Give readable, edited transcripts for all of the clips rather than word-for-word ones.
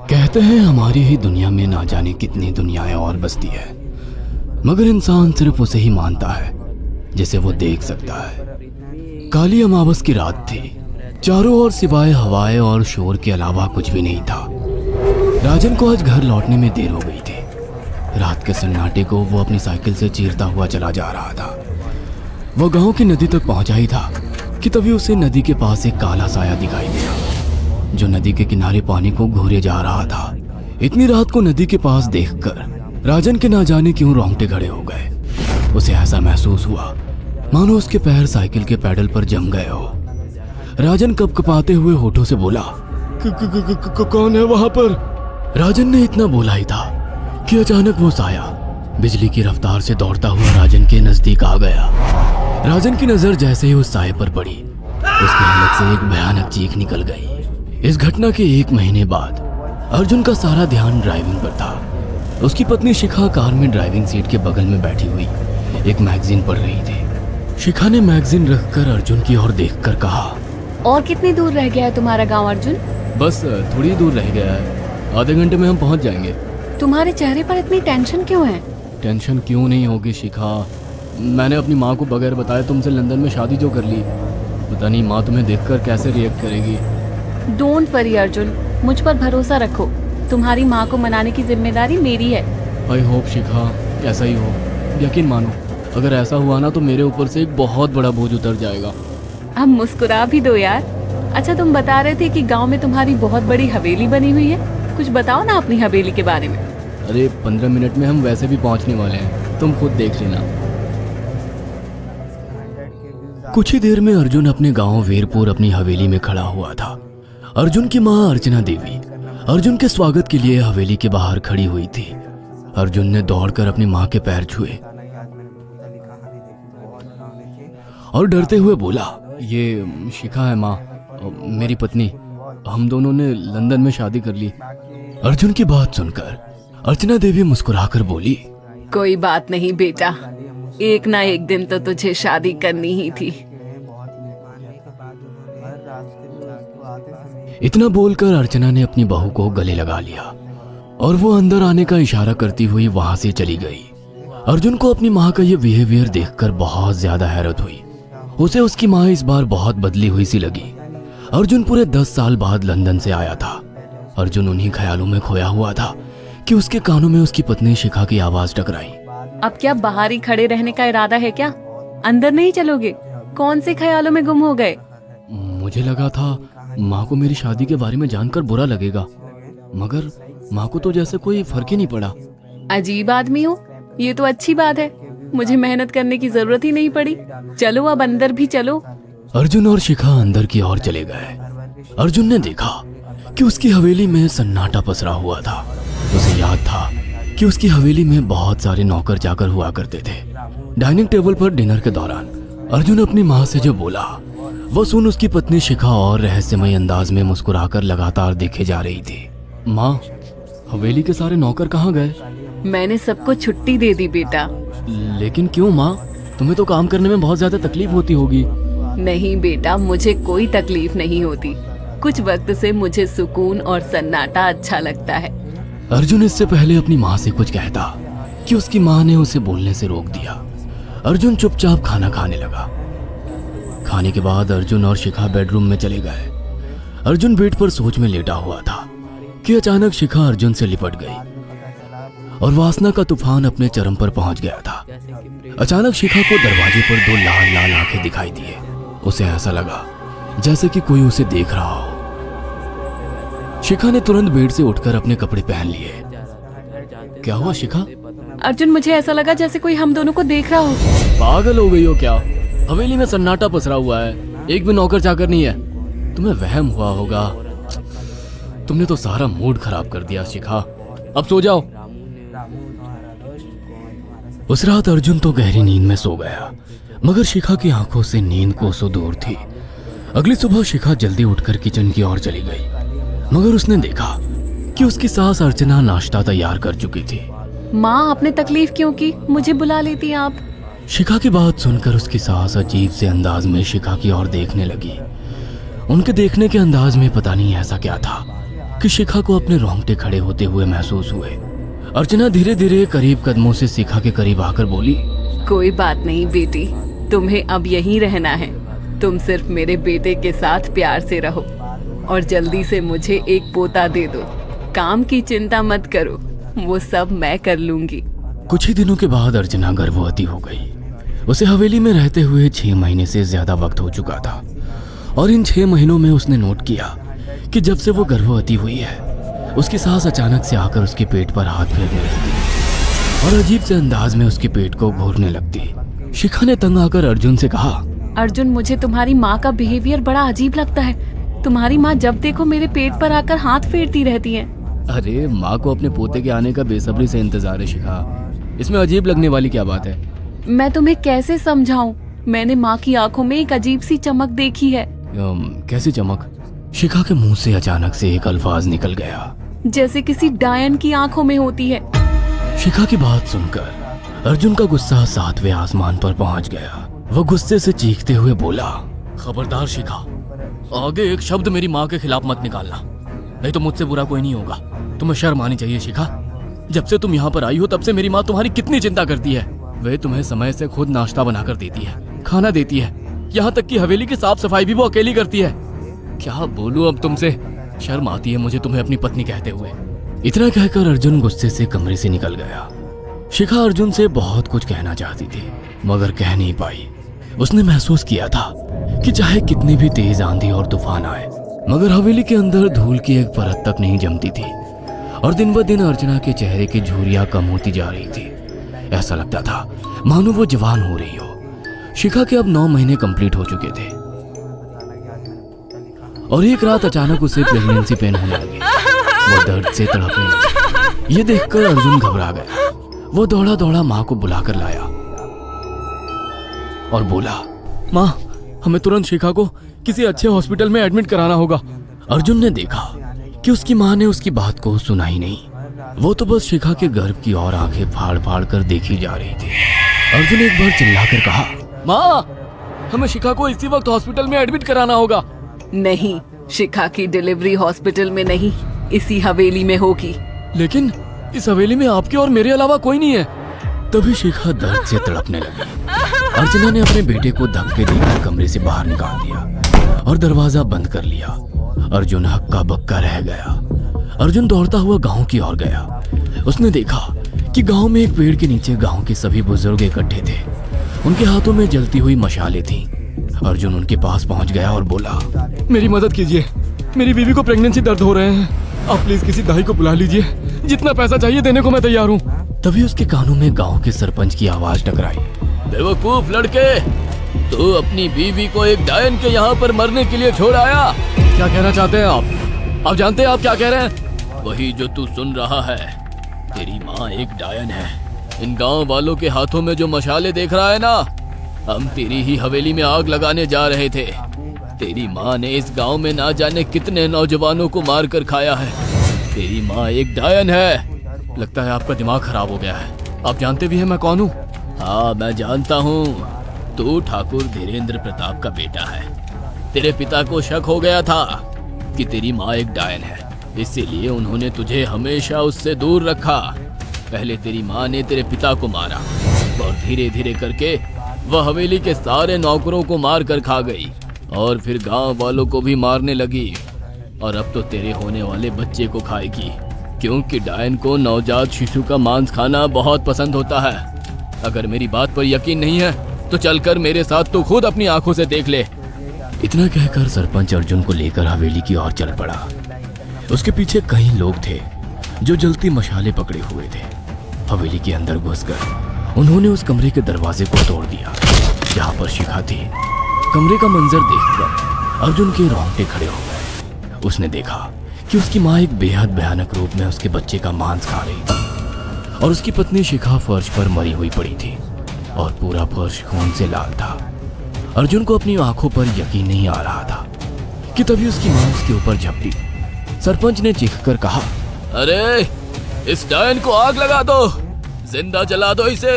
कहते हैं हमारी ही दुनिया में ना जाने कितनी दुनियाएं और बसती है, मगर इंसान सिर्फ उसे ही मानता है जिसे वो देख सकता है। काली अमावस की रात थी। चारों ओर सिवाय हवाएं और शोर के अलावा कुछ भी नहीं था। राजन को आज घर लौटने में देर हो गई थी। रात के सन्नाटे को वो अपनी साइकिल से चीरता हुआ चला जा रहा था। वो गांव की नदी तक पहुंचा ही था कि तभी उसे नदी के पास एक काला साया दिखाई दिया जो नदी के किनारे पानी को घूरे जा रहा था। इतनी रात को नदी के पास देखकर राजन के ना जाने क्यों रोंगटे खड़े हो गए। उसे ऐसा महसूस हुआ मानो उसके पैर साइकिल के पैडल पर जम गए हो। राजन कपकपाते हुए होठों से बोला, कौन है वहां पर? राजन ने इतना बोला ही था कि अचानक वो साया बिजली की रफ्तार से दौड़ता हुआ राजन के नजदीक आ गया। राजन की नजर जैसे ही उस साये पर पड़ी, उसके हलक से एक भयानक चीख निकल गई। इस घटना के 1 महीने बाद अर्जुन का सारा ध्यान ड्राइविंग पर था। उसकी पत्नी शिखा कार में ड्राइविंग सीट के बगल में बैठी हुई एक मैगजीन पढ़ रही थी। शिखा ने मैगजीन रखकर अर्जुन की ओर देखकर कहा, और कितनी दूर रह गया है तुम्हारा गांव अर्जुन? बस थोड़ी दूर रह गया है, आधे घंटे में हम पहुंच जाएंगे। तुम्हारे चेहरे पर इतनी टेंशन क्यों है? टेंशन क्यों नहीं होगी शिखा, मैंने अपनी माँ को बगैर बताए तुमसे लंदन में शादी जो कर ली। पता नहीं माँ तुम्हें देखकर कैसे रिएक्ट करेगी। डोंट वरी अर्जुन, मुझ पर भरोसा रखो। तुम्हारी माँ को मनाने की जिम्मेदारी मेरी है। आई होप शिखा ऐसा ही हो। यकीन मानो अगर ऐसा हुआ ना तो मेरे ऊपर से एक बहुत बड़ा बोझ उतर जाएगा। अब मुस्कुरा भी दो यार। अच्छा, तुम बता रहे थे कि गांव में तुम्हारी बहुत बड़ी हवेली बनी हुई है। कुछ बताओ ना अपनी हवेली के बारे में। अरे 15 मिनट में हम वैसे भी पहुंचने वाले हैं, तुम खुद देख लेना। कुछ ही देर में अर्जुन अपने गांव वीरपुर अपनी हवेली में खड़ा हुआ था। अर्जुन की माँ अर्चना देवी अर्जुन के स्वागत के लिए हवेली के बाहर खड़ी हुई थी। अर्जुन ने दौड़कर अपनी माँ के पैर छुए और डरते हुए बोला, ये शिखा है माँ, मेरी पत्नी। हम दोनों ने लंदन में शादी कर ली। अर्जुन की बात सुनकर अर्चना देवी मुस्कुराकर बोली, कोई बात नहीं बेटा, एक ना एक दिन तो तुझे शादी करनी ही थी। इतना बोलकर अर्चना ने अपनी बहू को गले लगा लिया और वो अंदर आने का इशारा करती हुई वहां से चली गई। अर्जुन को अपनी माँ का ये बिहेवियर देखकर बहुत ज्यादा हैरत हुई। उसे उसकी माँ इस बार बहुत बदली हुई सी लगी। अर्जुन पूरे 10 साल बाद लंदन से आया था। अर्जुन उन्हीं ख्यालों में खोया हुआ था कि उसके कानों में उसकी पत्नी शिखा की आवाज टकराई। अब क्या बाहर ही खड़े रहने का इरादा है क्या? अंदर नहीं चलोगे? कौन से ख्यालों में गुम हो गए? मुझे लगा था माँ को मेरी शादी के बारे में जानकर बुरा लगेगा, मगर माँ को तो जैसे कोई फर्क ही नहीं पड़ा। अजीब आदमी हो, ये तो अच्छी बात है। मुझे मेहनत करने की जरूरत ही नहीं पड़ी। चलो अब अंदर भी चलो। अर्जुन और शिखा अंदर की ओर चले गए। अर्जुन ने देखा कि उसकी हवेली में सन्नाटा पसरा हुआ था। उसे याद था कि उसकी हवेली में बहुत सारे नौकर चाकर हुआ करते थे। डाइनिंग टेबल पर डिनर के दौरान अर्जुन अपनी माँ से जो बोला वो सुन उसकी पत्नी शिखा और रहस्यमय अंदाज में मुस्कुराकर लगातार देखे जा रही थी। माँ, हवेली के सारे नौकर कहाँ गए? मैंने सबको छुट्टी दे दी बेटा। लेकिन क्यों माँ, तुम्हें तो काम करने में बहुत ज्यादा तकलीफ होती होगी। नहीं बेटा, मुझे कोई तकलीफ नहीं होती। कुछ वक्त से मुझे सुकून और सन्नाटा अच्छा लगता है। अर्जुन इससे पहले अपनी माँ से कुछ कहता कि उसकी माँ ने उसे बोलने से रोक दिया। अर्जुन चुपचाप खाना खाने लगा। खाने के बाद अर्जुन और शिखा बेडरूम में चले गए। अर्जुन बेड पर सोच में लेटा हुआ था कि अचानक शिखा अर्जुन से लिपट गई और वासना का तूफान अपने चरम पर पहुंच गया था। अचानक शिखा को दरवाजे पर 2 लाल लाल आंखें दिखाई दिए। उसे ऐसा लगा जैसे कि कोई उसे देख रहा हो। शिखा ने तुरंत बेड से उठकर अपने कपड़े पहन लिए। क्या हुआ शिखा? अर्जुन, मुझे ऐसा लगा जैसे कोई हम दोनों को देख रहा हो। पागल हो गई हो क्या? हवेली में सन्नाटा पसरा हुआ है, एक भी नौकर चाकर नहीं है। तुम्हें वहम हुआ होगा। तुमने तो सारा मूड खराब कर दिया शिखा, अब सो जाओ। उस रात अर्जुन तो गहरी नींद में सो गया, मगर शिखा की आंखों से नींद कोसों दूर थी। अगली सुबह शिखा जल्दी उठकर किचन की ओर चली गई, मगर उसने देखा कि उसकी सास अर्चना नाश्ता तैयार कर चुकी थी। माँ, आपने तकलीफ क्यों की? मुझे बुला लेती आप। शिखा की बात सुनकर उसकी सास अजीब से अंदाज में शिखा की ओर देखने लगी उनके देखने के अंदाज में पता नहीं ऐसा क्या था कि शिखा को अपने रोंगटे खड़े होते हुए महसूस हुए। अर्चना धीरे धीरे करीब कदमों से शिखा के करीब आकर बोली, कोई बात नहीं बेटी, तुम्हें अब यहीं रहना है। तुम सिर्फ मेरे बेटे के साथ प्यार से रहो और जल्दी से मुझे एक पोता दे दो। काम की चिंता मत करो, वो सब मैं कर लूंगी। कुछ ही दिनों के बाद अर्चना गर्भवती हो गई। उसे हवेली में रहते हुए 6 महीने से ज्यादा वक्त हो चुका था और इन 6 महीनों में उसने नोट किया कि जब से वो गर्भवती हुई है, उसकी सास अचानक से आकर उसके पेट पर हाथ फेरने लगती और अजीब से अंदाज में उसके पेट को घूरने लगती। शिखा ने तंग आकर अर्जुन से कहा, अर्जुन, मुझे तुम्हारी माँ का बिहेवियर बड़ा अजीब लगता है। तुम्हारी माँ जब देखो मेरे पेट पर आकर हाथ फेरती रहती है। अरे माँ को अपने पोते के आने का बेसब्री से इंतजार है शिखा, इसमें अजीब लगने वाली क्या बात है? मैं तुम्हें कैसे समझाऊं? मैंने माँ की आंखों में एक अजीब सी चमक देखी है। कैसी चमक? शिखा के मुंह से अचानक से एक अल्फाज निकल गया, जैसे किसी डायन की आंखों में होती है। शिखा की बात सुनकर अर्जुन का गुस्सा 7वें आसमान पर पहुंच गया। वो गुस्से से चीखते हुए बोला, खबरदार शिखा, आगे एक शब्द मेरी माँ के खिलाफ मत निकालना, नहीं तो मुझसे बुरा कोई नहीं होगा। तुम्हें शर्म आनी चाहिए शिखा। जब से तुम यहाँ पर आई हो तब से मेरी माँ तुम्हारी कितनी चिंता करती है। वे तुम्हें समय से खुद नाश्ता बनाकर देती है, खाना देती है, यहाँ तक कि हवेली की साफ सफाई भी वो अकेली करती है। क्या बोलूं अब तुमसे, शर्म आती है मुझे तुम्हें अपनी पत्नी कहते हुए। इतना कहकर अर्जुन गुस्से से कमरे से निकल गया। शिखा अर्जुन से बहुत कुछ कहना चाहती थी मगर कह नहीं पाई। उसने महसूस किया था कि चाहे कितनी भी तेज आंधी और तूफान आए, मगर हवेली के अंदर धूल की एक परत तक नहीं जमती थी और दिन ब दिन अर्चना के चेहरे की झुर्रियां कम होती जा रही थी। ऐसा लगता था मानो वो जवान हो रही हो। शिखा के अब 9 महीने कंप्लीट हो चुके थे और एक रात अचानक उसे प्रेगनेंसी पेन होने लगी। वो दर्द से तड़पने लगी। ये देखकर अर्जुन घबरा गया। वो दौड़ा दौड़ा माँ को बुलाकर लाया और बोला, माँ, हमें तुरंत शिखा को किसी अच्छे हॉस्पिटल में एडमिट कराना होगा। अर्जुन ने देखा कि उसकी माँ ने उसकी बात को सुना ही नहीं। वो तो बस शिखा के गर्भ की ओर आंखें फाड़ फाड़ कर देखी जा रही थी। अर्जुन एक बार चिल्लाकर कहा, माँ, हमें शिखा को इसी वक्त हॉस्पिटल में एडमिट कराना होगा। नहीं, शिखा की डिलीवरी हॉस्पिटल में नहीं, इसी हवेली में होगी। लेकिन इस हवेली में आपके और मेरे अलावा कोई नहीं है। तभी शिखा दर्द से तड़पने लगी। अर्चना ने अपने बेटे को धक्के देकर कमरे से बाहर निकाल दिया और दरवाजा बंद कर लिया। अर्जुन हक्का बक्का रह गया। अर्जुन दौड़ता हुआ गांव की ओर गया। उसने देखा कि गांव में एक पेड़ के नीचे गांव के सभी बुजुर्ग इकट्ठे थे। उनके हाथों में जलती हुई मशालें थीं। अर्जुन उनके पास पहुंच गया और बोला, मेरी मदद कीजिए, मेरी बीवी को प्रेगनेंसी दर्द हो रहे हैं। आप प्लीज किसी दाई को बुला लीजिए, जितना पैसा चाहिए देने को मैं तैयार हूँ। तभी उसके कानों में गांव के सरपंच की आवाज टकराई, बेवकूफ लड़के, तू अपनी बीवी को एक डायन के यहाँ पर मरने के लिए छोड़ आया। क्या कहना चाहते हैं आप? आप जानते हैं आप क्या कह रहे हैं? वही जो तू सुन रहा है। तेरी माँ एक डायन है। इन गांव वालों के हाथों में जो मशाले देख रहा है ना, हम तेरी ही हवेली में आग लगाने जा रहे थे। तेरी माँ ने इस गांव में ना जाने कितने नौजवानों को मार कर खाया है। तेरी माँ एक डायन है। लगता है आपका दिमाग खराब हो गया है। आप जानते भी हैं मैं कौन हूँ? हाँ, मैं जानता हूँ। तू ठाकुर धीरेन्द्र प्रताप का बेटा है। तेरे पिता को शक हो गया था कि तेरी माँ एक डायन है, इसीलिए उन्होंने तुझे हमेशा उससे दूर रखा। पहले तेरी माँ ने तेरे पिता को मारा और धीरे धीरे करके वह हवेली के सारे नौकरों को मार कर खा गई और फिर गांव वालों को भी मारने लगी। और अब तो तेरे होने वाले बच्चे को खाएगी, क्योंकि डायन को नवजात शिशु का मांस खाना बहुत पसंद होता है। अगर मेरी बात पर यकीन नहीं है तो चलकर मेरे साथ तू खुद अपनी आंखों से देख ले। इतना कहकर सरपंच अर्जुन को लेकर हवेली की ओर चल पड़ा। उसके पीछे कई लोग थे जो जलती मशाले पकड़े हुए थे। हवेली के अंदर घुसकर उन्होंने उस कमरे के दरवाजे को तोड़ दिया जहाँ पर शिखा थी। कमरे का मंजर देखकर अर्जुन के रोंगटे खड़े हो गए। उसने देखा कि उसकी माँ एक बेहद भयानक रूप में उसके बच्चे का मांस खा रही थी और उसकी पत्नी शिखा फर्श पर मरी हुई पड़ी थी और पूरा फर्श खून से लाल था। अर्जुन को अपनी आंखों पर यकीन नहीं आ रहा था कि तभी उसकी माँ उसके ऊपर झपटी। सरपंच ने चीखकर कहा, अरे इस डायन को आग लगा दो, जिंदा जला दो इसे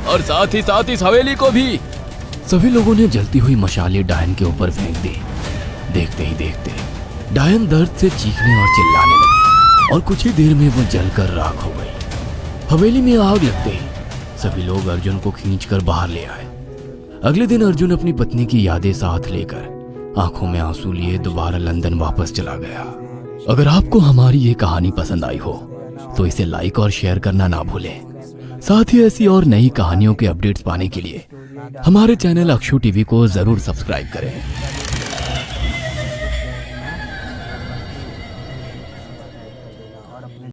और साथ ही इस हवेली को भी। सभी लोगों ने जलती हुई मशाले डायन के ऊपर फेंक दी। देखते ही देखते डायन दर्द से चीखने और चिल्लाने लगी और कुछ ही देर में वो जलकर राख हो गई। हवेली में आग लगते ही सभी लोग अर्जुन को खींचकर बाहर ले आए। अगले दिन अर्जुन अपनी पत्नी की यादें साथ लेकर आंखों में आंसू लिए दोबारा लंदन वापस चला गया। अगर आपको हमारी ये कहानी पसंद आई हो तो इसे लाइक और शेयर करना ना भूलें। साथ ही ऐसी और नई कहानियों के अपडेट्स पाने के लिए हमारे चैनल अक्षु टीवी को जरूर सब्सक्राइब करें।